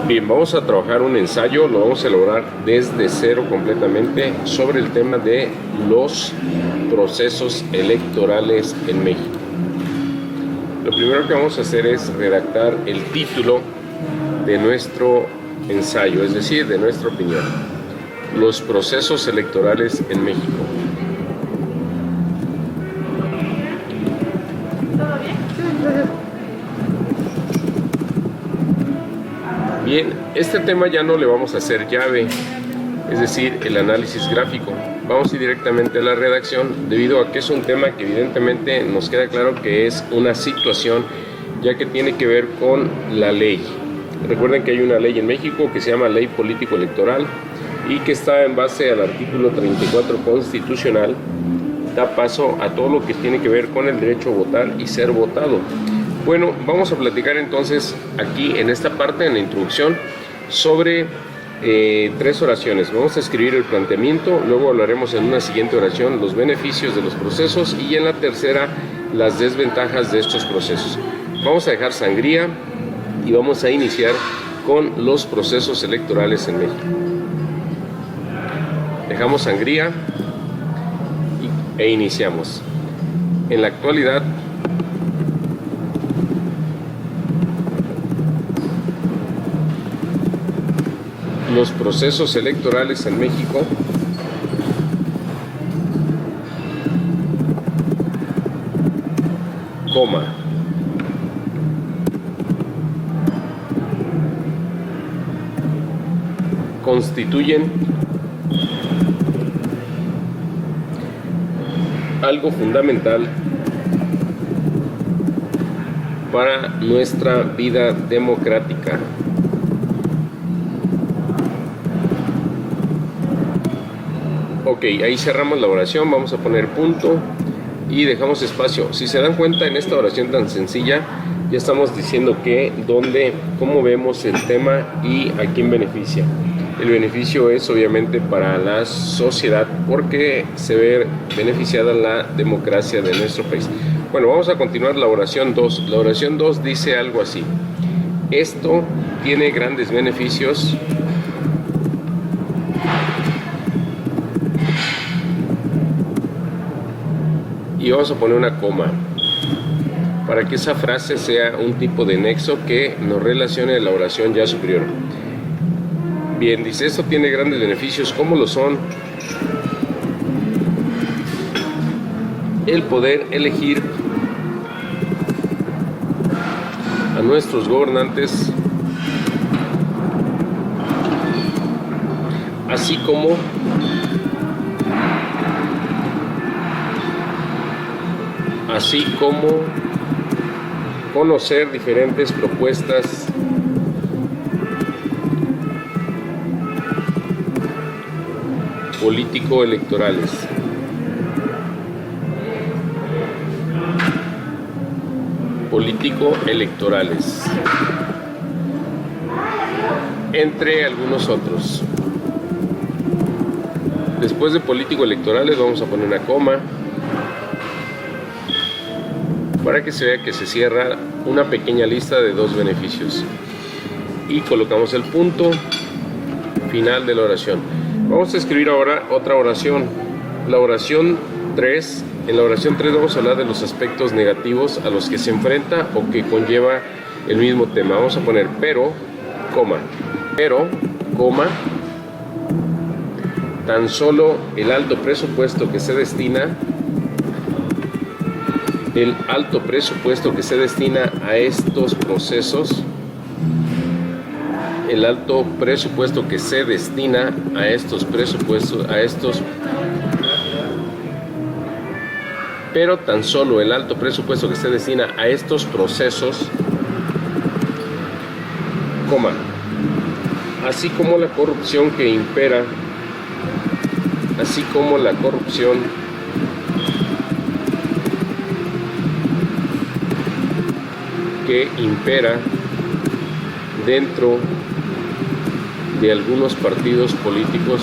Bien, vamos a trabajar un ensayo, lo vamos a elaborar desde cero completamente sobre el tema de los procesos electorales en México. Lo primero que vamos a hacer es redactar el título de nuestro ensayo, es decir, de nuestra opinión. Los procesos electorales en México. Bien, este tema ya no le vamos a hacer llave, es decir, el análisis gráfico. Vamos a ir directamente a la redacción, debido a que es un tema que evidentemente nos queda claro que es una situación, ya que tiene que ver con la ley. Recuerden que hay una ley en México que se llama Ley Político-Electoral y que está en base al artículo 34 constitucional, da paso a todo lo que tiene que ver con el derecho a votar y ser votado. Bueno, vamos a platicar entonces aquí en esta parte, en la introducción, sobre tres oraciones. Vamos a escribir el planteamiento, luego hablaremos en una siguiente oración los beneficios de los procesos y en la tercera las desventajas de estos procesos. Vamos a dejar sangría y vamos a iniciar con los procesos electorales en México. Dejamos sangría e iniciamos. En la actualidad, los procesos electorales en México constituyen algo fundamental para nuestra vida democrática. Ok, ahí cerramos la oración, vamos a poner punto y dejamos espacio. Si se dan cuenta, en esta oración tan sencilla ya estamos diciendo que, dónde, cómo vemos el tema y a quién beneficia. El beneficio es obviamente para la sociedad porque se ve beneficiada la democracia de nuestro país. Bueno, vamos a continuar la oración 2. La oración 2 dice algo así: esto tiene grandes beneficios y vamos a poner una coma para que esa frase sea un tipo de nexo que nos relacione a la oración ya superior. Bien, dice, esto tiene grandes beneficios, ¿cómo lo son? El poder elegir a nuestros gobernantes, así como conocer diferentes propuestas político-electorales. Entre algunos otros. Después de político-electorales vamos a poner una coma para que se vea que se cierra una pequeña lista de dos beneficios y colocamos el punto final de la oración. Vamos a escribir ahora otra oración, la oración 3. En la oración 3 vamos a hablar de los aspectos negativos a los que se enfrenta o que conlleva el mismo tema. Vamos a poner pero, coma, tan solo el alto presupuesto que se destina a estos procesos, pero tan solo el alto presupuesto que se destina a estos procesos, coma, así como la corrupción que impera, dentro de algunos partidos políticos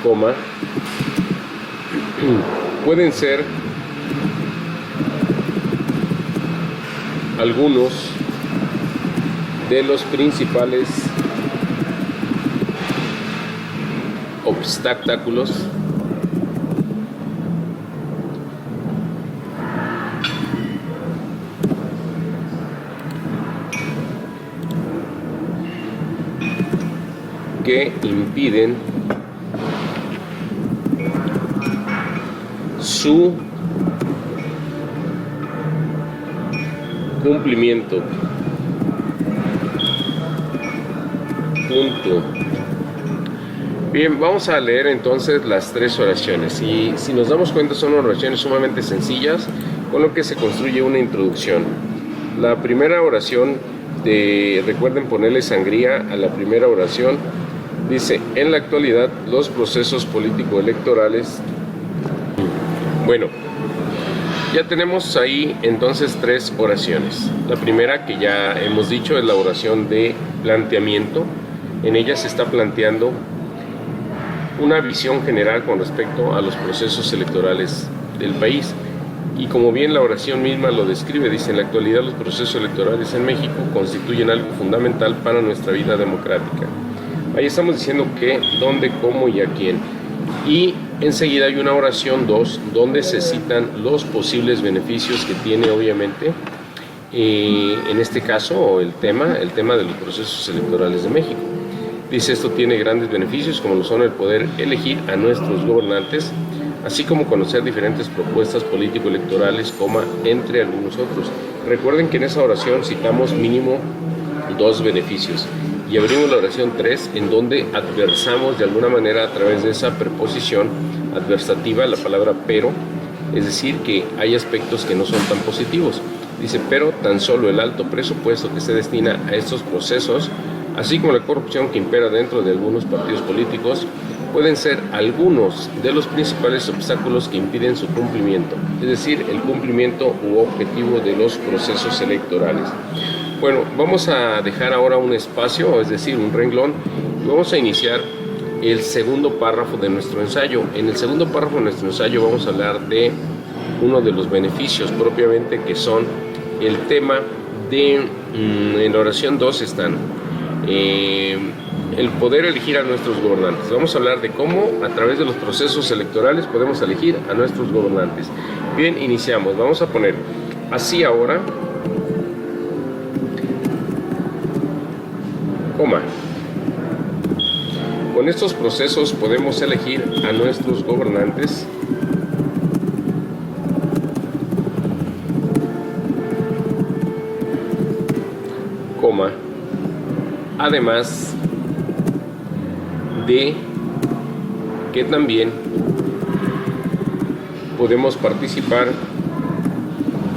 coma, pueden ser algunos de los principales obstáculos que impiden su cumplimiento. Punto. Bien, vamos a leer entonces las tres oraciones y si nos damos cuenta son oraciones sumamente sencillas con lo que se construye una introducción. La primera oración, recuerden ponerle sangría a la primera oración, dice: en la actualidad los procesos político-electorales. Bueno, ya tenemos ahí entonces tres oraciones. La primera, que ya hemos dicho, es la oración de planteamiento. En ella se está planteando una visión general con respecto a los procesos electorales del país. Y como bien la oración misma lo describe, dice: en la actualidad los procesos electorales en México constituyen algo fundamental para nuestra vida democrática. Ahí estamos diciendo qué, dónde, cómo y a quién. Y enseguida hay una oración 2 donde se citan los posibles beneficios que tiene obviamente en este caso el tema de los procesos electorales de México. Dice: esto tiene grandes beneficios como lo son el poder elegir a nuestros gobernantes, así como conocer diferentes propuestas político-electorales, entre algunos otros. Recuerden que en esa oración citamos mínimo 2 beneficios. Y abrimos la oración 3, en donde adversamos de alguna manera a través de esa preposición adversativa la palabra pero, es decir, que hay aspectos que no son tan positivos. Dice: pero tan solo el alto presupuesto que se destina a estos procesos, así como la corrupción que impera dentro de algunos partidos políticos, pueden ser algunos de los principales obstáculos que impiden su cumplimiento, es decir, el cumplimiento u objetivo de los procesos electorales. Bueno, vamos a dejar ahora un espacio, es decir, un renglón, y vamos a iniciar el segundo párrafo de nuestro ensayo. En el segundo párrafo de nuestro ensayo vamos a hablar de uno de los beneficios propiamente, que son el tema de, en la oración 2 están el poder elegir a nuestros gobernantes. Vamos a hablar de cómo a través de los procesos electorales podemos elegir a nuestros gobernantes. Bien, iniciamos. Vamos a poner así ahora, coma. Con estos procesos podemos elegir a nuestros gobernantes coma, además de que también podemos participar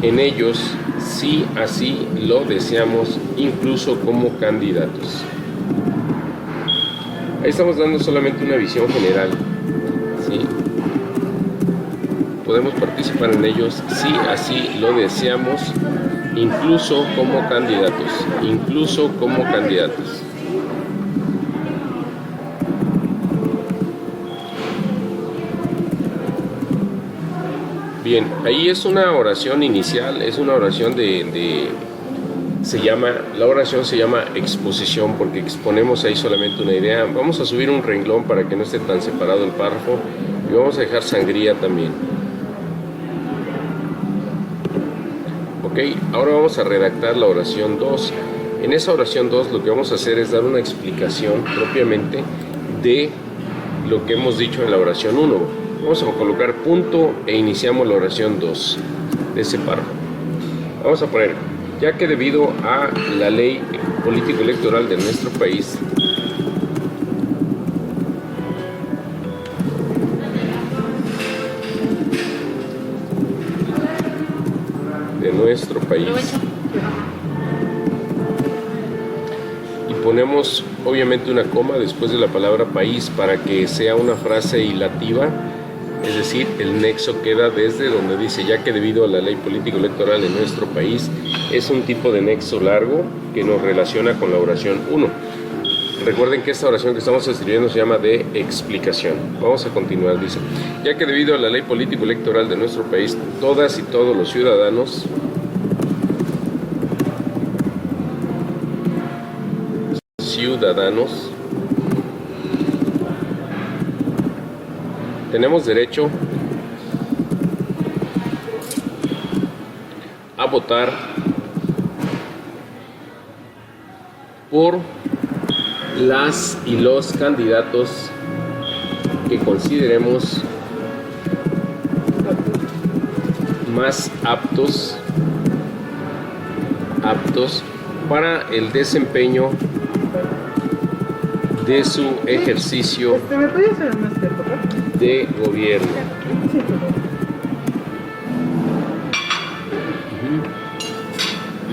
en ellos si así lo deseamos, incluso como candidatos. Ahí estamos dando solamente una visión general, ¿sí? Podemos participar en ellos si así lo deseamos, incluso como candidatos, Bien, ahí es una oración inicial, es una oración la oración se llama exposición porque exponemos ahí solamente una idea. Vamos a subir un renglón para que no esté tan separado el párrafo y vamos a dejar sangría también. Ok, ahora vamos a redactar la oración 2. En esa oración 2 lo que vamos a hacer es dar una explicación propiamente de lo que hemos dicho en la oración 1. Vamos a colocar punto e iniciamos la oración 2 de ese párrafo. Vamos a poner: ya que debido a la ley político-electoral de nuestro país, y ponemos obviamente una coma después de la palabra país para que sea una frase hilativa. Es decir, el nexo queda desde donde dice: ya que debido a la ley político-electoral de nuestro país. Es un tipo de nexo largo que nos relaciona con la oración 1. Recuerden que esta oración que estamos escribiendo se llama de explicación. Vamos a continuar, dice: ya que debido a la ley político-electoral de nuestro país, todas y todos los ciudadanos tenemos derecho a votar por las y los candidatos que consideremos más aptos para el desempeño de su ejercicio ¿Me puedes hacer más tiempo, de gobierno. Sí, por favor.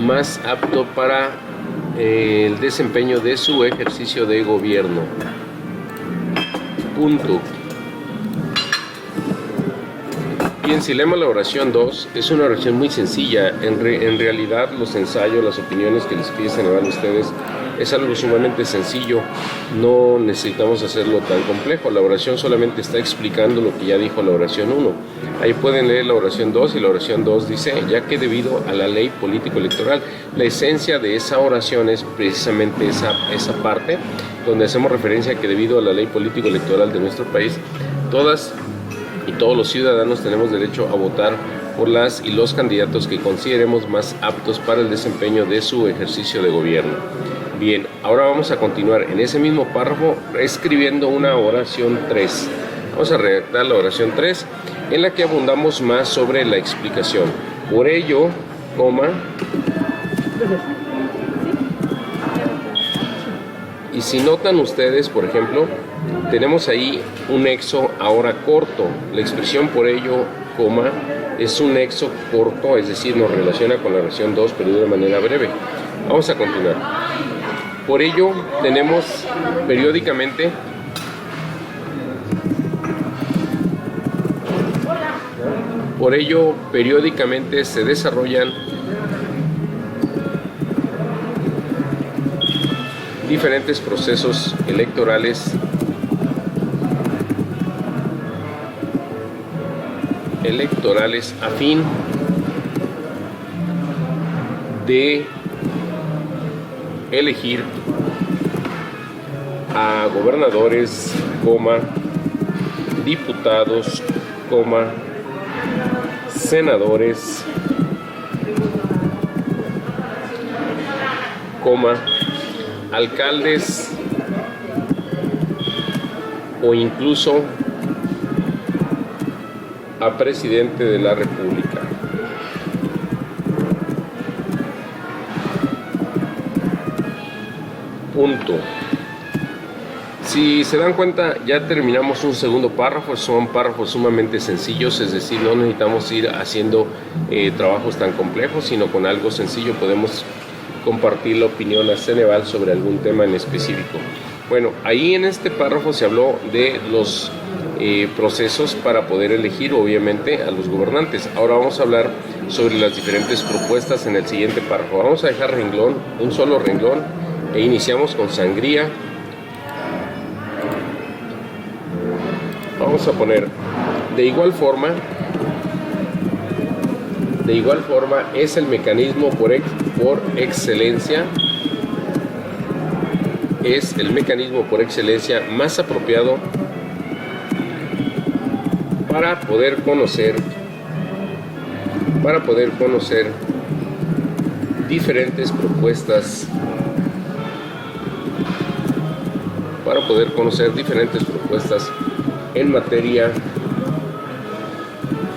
Más apto para el desempeño de su ejercicio de gobierno. Punto. Bien, si leemos la oración 2, es una oración muy sencilla. En realidad, los ensayos, las opiniones que les pide Ceneval a ustedes es algo sumamente sencillo. No necesitamos hacerlo tan complejo. La oración solamente está explicando lo que ya dijo la oración 1. Ahí pueden leer la oración 2, y la oración 2 dice: ya que debido a la ley político-electoral, la esencia de esa oración es precisamente esa parte donde hacemos referencia a que debido a la ley político-electoral de nuestro país, todas y todos los ciudadanos tenemos derecho a votar por las y los candidatos que consideremos más aptos para el desempeño de su ejercicio de gobierno. Bien, ahora vamos a continuar en ese mismo párrafo escribiendo una oración 3. Vamos a redactar la oración 3, en la que abundamos más sobre la explicación. Por ello, coma, y si notan ustedes, por ejemplo, tenemos ahí un nexo ahora corto. La expresión por ello, coma, es un nexo corto, es decir, nos relaciona con la oración 2, pero de una manera breve. Vamos a continuar. Por ello, tenemos periódicamente se desarrollan diferentes procesos electorales a fin de elegir a gobernadores, diputados, senadores, alcaldes o incluso a presidente de la República. Punto. Si se dan cuenta, ya terminamos un segundo párrafo. Son párrafos sumamente sencillos, es decir, no necesitamos ir haciendo trabajos tan complejos, sino con algo sencillo podemos compartir la opinión a Ceneval sobre algún tema en específico. Bueno, ahí en este párrafo se habló de los procesos para poder elegir, obviamente, a los gobernantes. Ahora vamos a hablar sobre las diferentes propuestas en el siguiente párrafo. Vamos a dejar renglón, un solo renglón, e iniciamos con sangría. Vamos a poner: de igual forma es el mecanismo por excelencia más apropiado para poder conocer diferentes propuestas en materia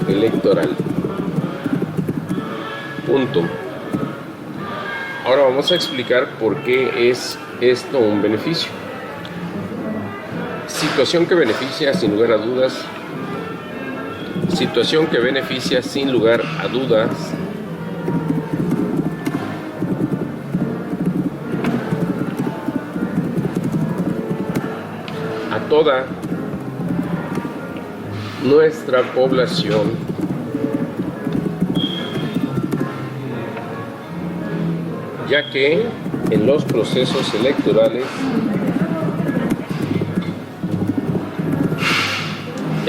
electoral. Punto. Ahora vamos a explicar por qué es esto un beneficio. Situación que beneficia sin lugar a dudas a toda nuestra población, ya que en los procesos electorales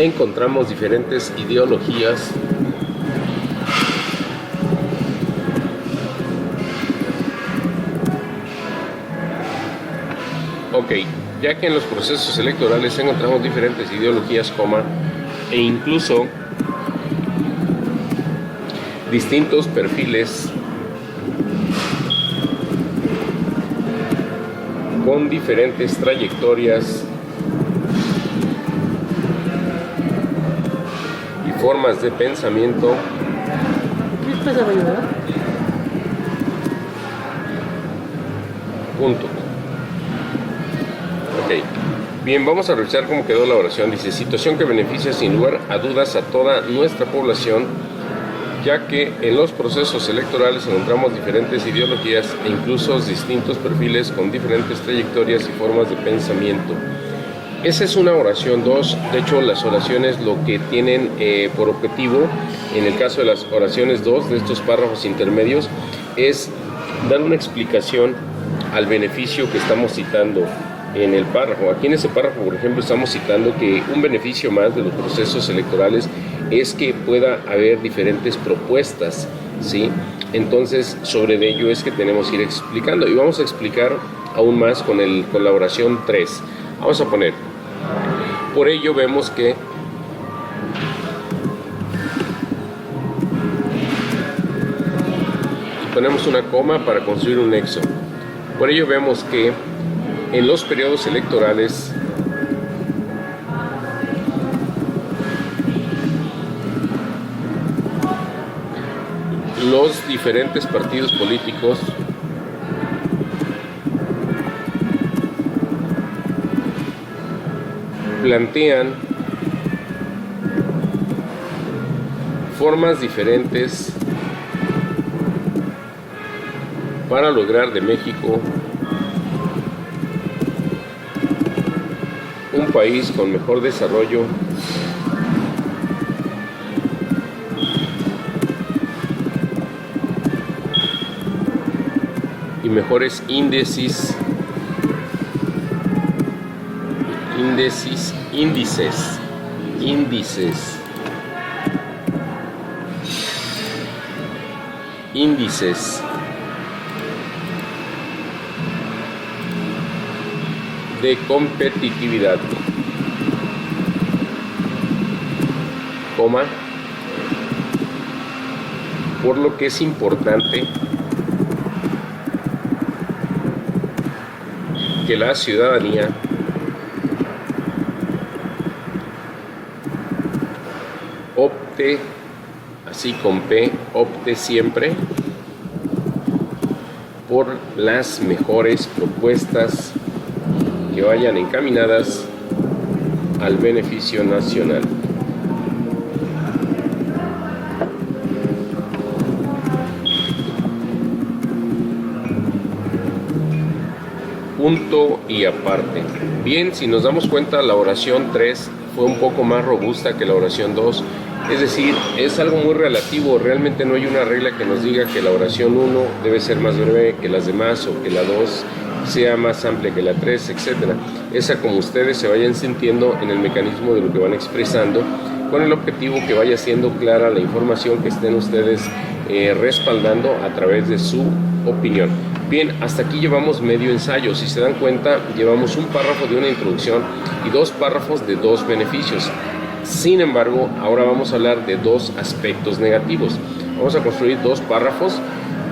encontramos diferentes ideologías ya que en los procesos electorales encontramos diferentes ideologías, e incluso distintos perfiles con diferentes trayectorias y formas de pensamiento. Punto. Bien, vamos a revisar cómo quedó la oración. Dice: situación que beneficia sin lugar a dudas a toda nuestra población, ya que en los procesos electorales encontramos diferentes ideologías e incluso distintos perfiles con diferentes trayectorias y formas de pensamiento. Esa es una oración 2. De hecho, las oraciones lo que tienen por objetivo, en el caso de las oraciones 2, de estos párrafos intermedios, es dar una explicación al beneficio que estamos citando en el párrafo. Aquí en ese párrafo, por ejemplo, estamos citando que un beneficio más de los procesos electorales es que pueda haber diferentes propuestas, ¿sí? Entonces, sobre ello es que tenemos que ir explicando, y vamos a explicar aún más con la oración 3. Vamos a poner: por ello vemos que y ponemos una coma para construir un nexo. Por ello vemos que en los periodos electorales los diferentes partidos políticos plantean formas diferentes para lograr de México un país con mejor desarrollo y mejores índices de competitividad, por lo que es importante que la ciudadanía opte, así con P, opte siempre por las mejores propuestas que vayan encaminadas al beneficio nacional. Punto y aparte. Bien, si nos damos cuenta, la oración 3 fue un poco más robusta que la oración 2. Es decir, es algo muy relativo. Realmente no hay una regla que nos diga que la oración 1 debe ser más breve que las demás, o que la 2 sea más amplia que la 3, etc. Esa, como ustedes se vayan sintiendo en el mecanismo de lo que van expresando, con el objetivo que vaya siendo clara la información que estén ustedes respaldando a través de su opinión. Bien, hasta aquí llevamos medio ensayo. Si se dan cuenta, llevamos un párrafo de una introducción y 2 párrafos de 2 beneficios. Sin embargo, ahora vamos a hablar de 2 aspectos negativos. Vamos a construir 2 párrafos.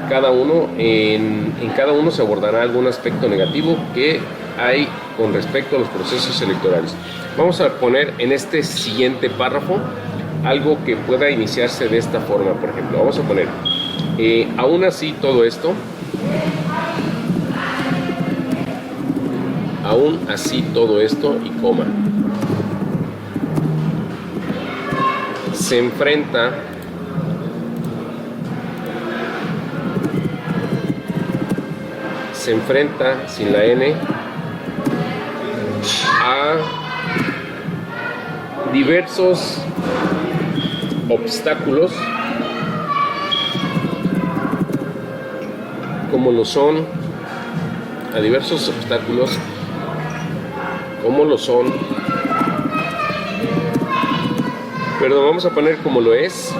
Cada uno, en cada uno se abordará algún aspecto negativo que hay con respecto a los procesos electorales. Vamos a poner en este siguiente párrafo algo que pueda iniciarse de esta forma. Por ejemplo, vamos a poner: aún así todo esto, y coma, se enfrenta sin la N a diversos obstáculos, como lo son Perdón, vamos a poner como lo es,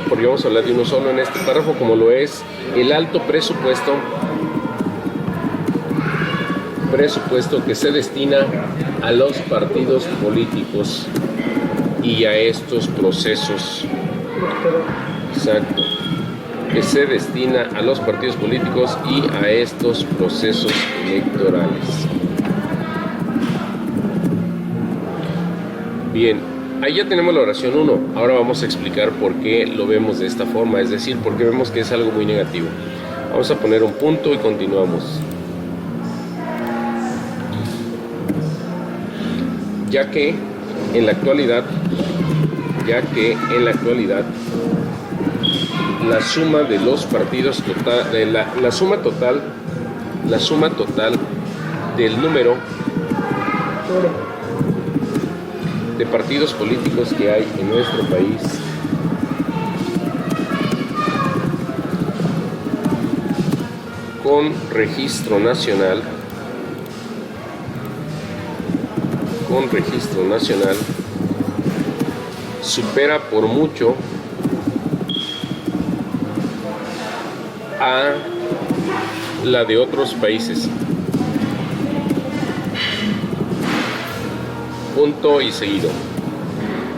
porque vamos a hablar de uno solo en este párrafo, como lo es el alto presupuesto que se destina a los partidos políticos y a estos procesos. Exacto. Que se destina a los partidos políticos y a estos procesos electorales. Bien, ahí ya tenemos la oración 1. Ahora vamos a explicar por qué lo vemos de esta forma, es decir, por qué vemos que es algo muy negativo. Vamos a poner un punto y continuamos. Ya que en la actualidad la suma de los partidos la suma total del número de partidos políticos que hay en nuestro país con registro nacional supera por mucho a la de otros países. Punto y seguido.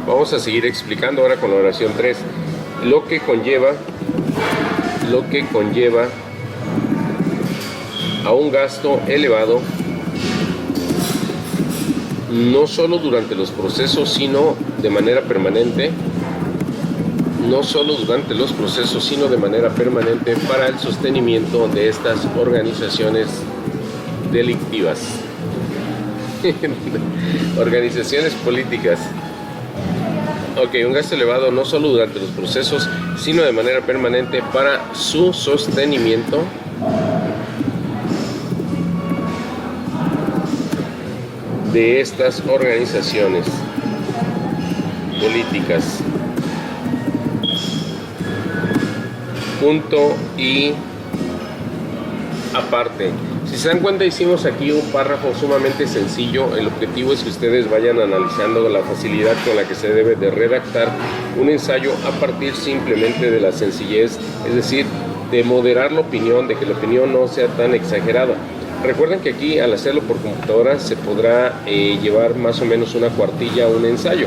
Vamos a seguir explicando ahora con la oración 3, lo que conlleva a un gasto elevado, no solo durante los procesos, sino de manera permanente, para el sostenimiento de estas organizaciones delictivas. Organizaciones políticas. Ok, un gasto elevado no solo durante los procesos, sino de manera permanente para su sostenimiento de estas organizaciones políticas. Punto y aparte. Si se dan cuenta, hicimos aquí un párrafo sumamente sencillo. El objetivo es que ustedes vayan analizando la facilidad con la que se debe de redactar un ensayo a partir simplemente de la sencillez, es decir, de moderar la opinión, de que la opinión no sea tan exagerada. Recuerden que aquí, al hacerlo por computadora, se podrá llevar más o menos una cuartilla a un ensayo,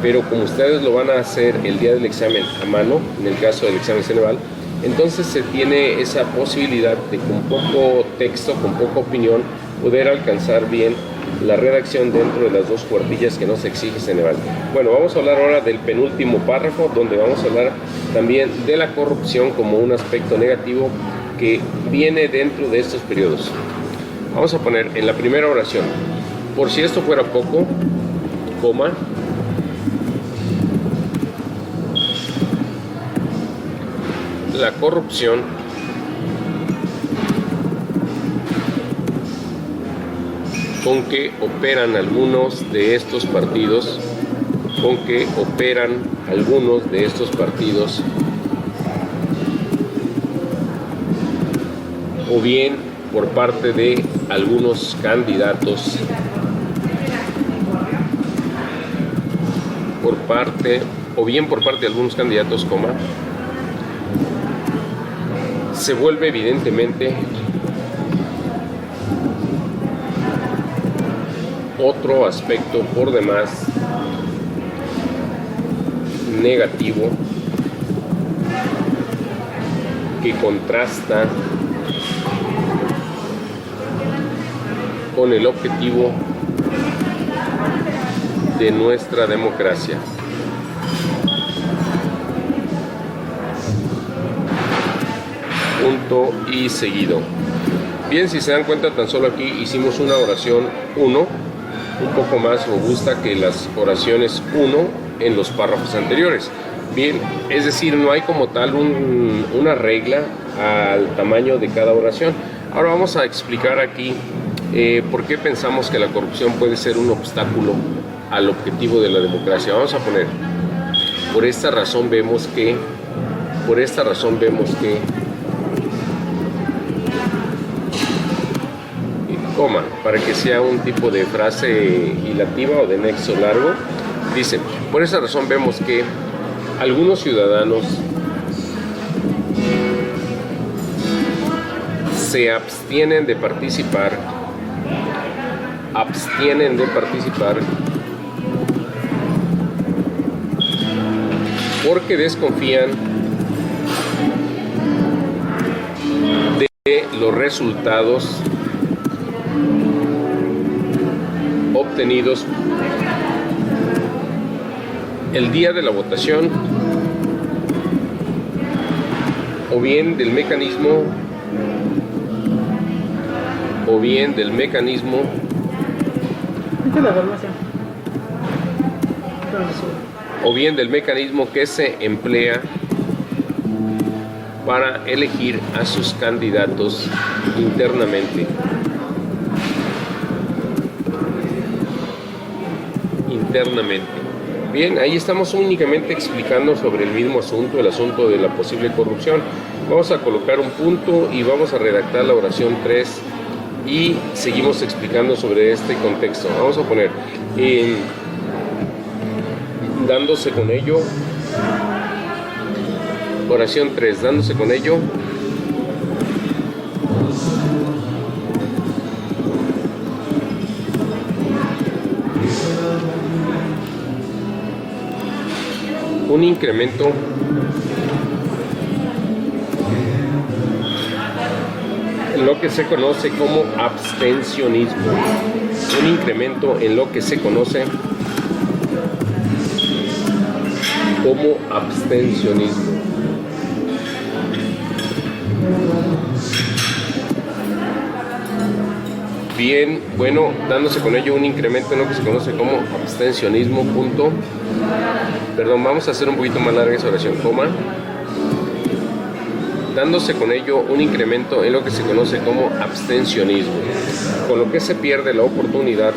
pero como ustedes lo van a hacer el día del examen a mano, en el caso del examen Ceneval, entonces se tiene esa posibilidad de con poco texto, con poca opinión, poder alcanzar bien la redacción dentro de las dos cuartillas que nos exige Ceneval. Bueno, vamos a hablar ahora del penúltimo párrafo, donde vamos a hablar también de la corrupción como un aspecto negativo que viene dentro de estos periodos. Vamos a poner en la primera oración, por si esto fuera poco, coma, la corrupción con que operan algunos de estos partidos, o bien por parte de algunos candidatos, por parte de algunos candidatos, se vuelve evidentemente otro aspecto por demás negativo que contrasta con el objetivo de nuestra democracia. Punto y seguido. Bien, si se dan cuenta, tan solo aquí hicimos una oración 1, un poco más robusta que las oraciones 1 en los párrafos anteriores. Bien, es decir, no hay como tal una regla al tamaño de cada oración. Ahora vamos a explicar aquí por qué pensamos que la corrupción puede ser un obstáculo al objetivo de la democracia. Vamos a poner, por esta razón vemos que coma, para que sea un tipo de frase hilativa o de nexo largo, Dice, por esa razón vemos que algunos ciudadanos se abstienen de participar porque desconfían de los resultados obtenidos el día de la votación, o bien del mecanismo Esta es la formación. que se emplea para elegir a sus candidatos internamente. Bien, ahí estamos únicamente explicando sobre el mismo asunto, el asunto de la posible corrupción. Vamos a colocar un punto y vamos a redactar la oración 3 y seguimos explicando sobre este contexto. Vamos a poner, dándose con ello, oración 3, dándose con ello, un incremento en lo que se conoce como abstencionismo. Un incremento en lo que se conoce como abstencionismo. Bien, bueno, dándose con ello un incremento en lo que se conoce como abstencionismo, punto. Perdón, vamos a hacer un poquito más larga esa oración, coma. Dándose con ello un incremento en lo que se conoce como abstencionismo, con lo que se pierde la oportunidad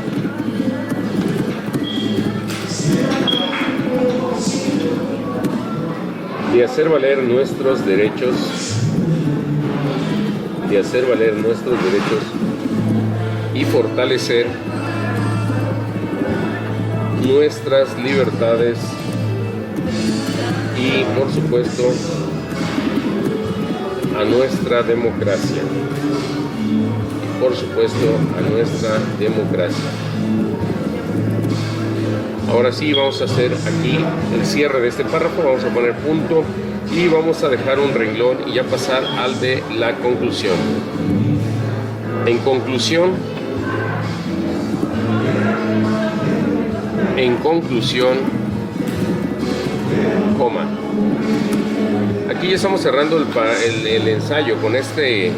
de hacer valer nuestros derechos, y fortalecer nuestras libertades y, por supuesto, a nuestra democracia. Ahora sí, vamos a hacer aquí el cierre de este párrafo, vamos a poner punto y vamos a dejar un renglón y ya pasar al de la conclusión. En conclusión, coma. Aquí ya estamos cerrando el ensayo. Con este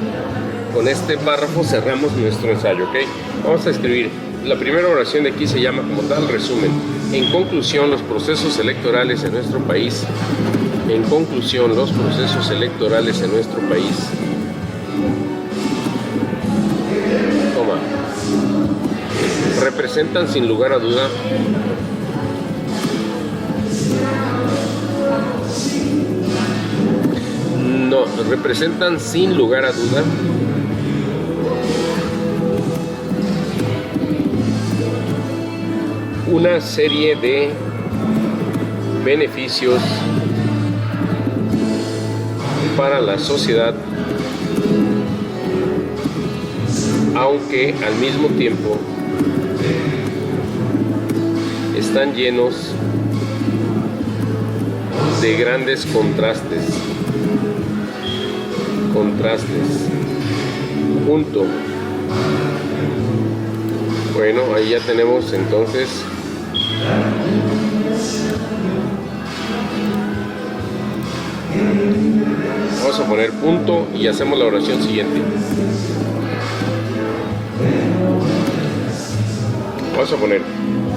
párrafo cerramos nuestro ensayo, ¿ok? Vamos a escribir. La primera oración de aquí se llama como tal resumen. En conclusión, los procesos electorales en nuestro país. Toma. Representan sin lugar a duda una serie de beneficios para la sociedad, aunque al mismo tiempo están llenos de grandes contrastes. Punto. Bueno, ahí ya tenemos entonces vamos a poner punto y hacemos la oración siguiente. Vamos a poner,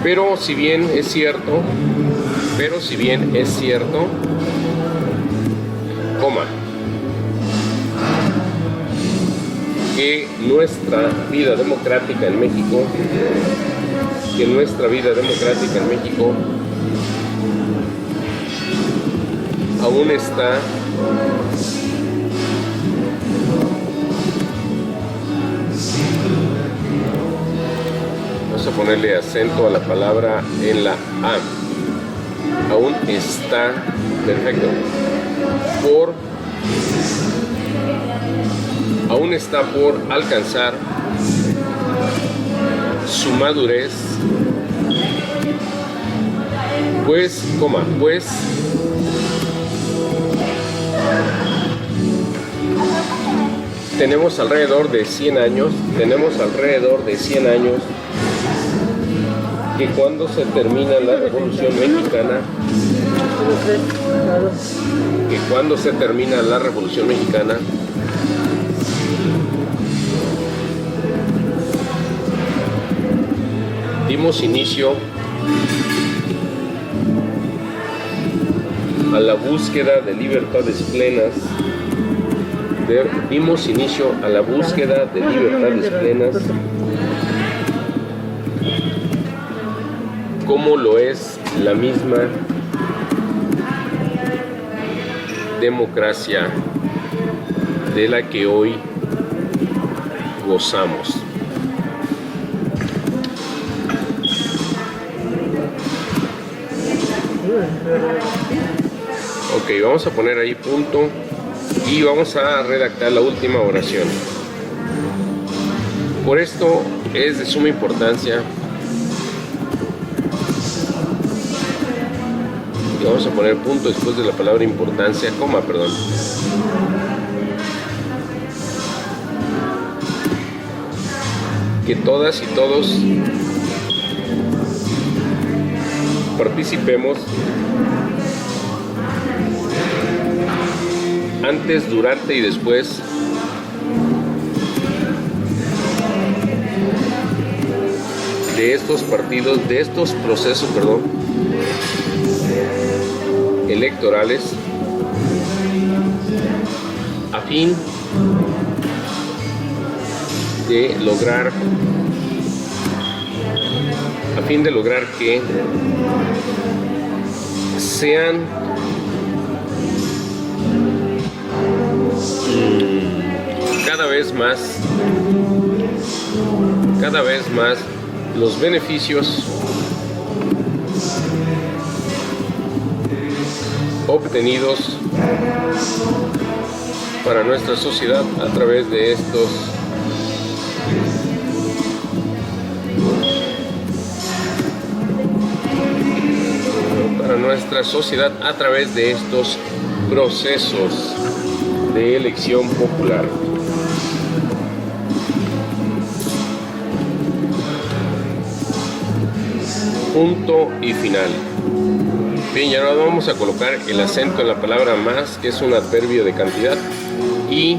pero si bien es cierto, coma, que nuestra vida democrática en México aún está vamos a ponerle acento a la palabra en la A. aún está perfecto. Aún está por alcanzar su madurez, pues tenemos alrededor de 100 años, que cuando se termina la Revolución Mexicana, dimos inicio a la búsqueda de libertades plenas, como lo es la misma democracia de la que hoy gozamos. Ok, vamos a poner ahí punto y vamos a redactar la última oración. Por esto es de suma importancia, y vamos a poner punto después de la palabra importancia, coma, perdón. Que todas y todos participemos antes, durante y después de estos procesos, electorales, a fin de lograr que sean cada vez más los beneficios obtenidos para nuestra sociedad a través de estos procesos de elección popular. Punto y final. Bien, y ahora vamos a colocar el acento en la palabra más, que es un adverbio de cantidad, y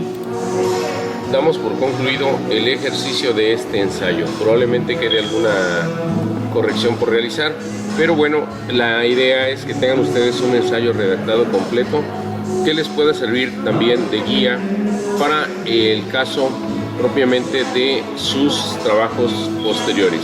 damos por concluido el ejercicio de este ensayo. Probablemente quede alguna corrección por realizar, pero bueno, la idea es que tengan ustedes un ensayo redactado completo que les pueda servir también de guía para el caso propiamente de sus trabajos posteriores.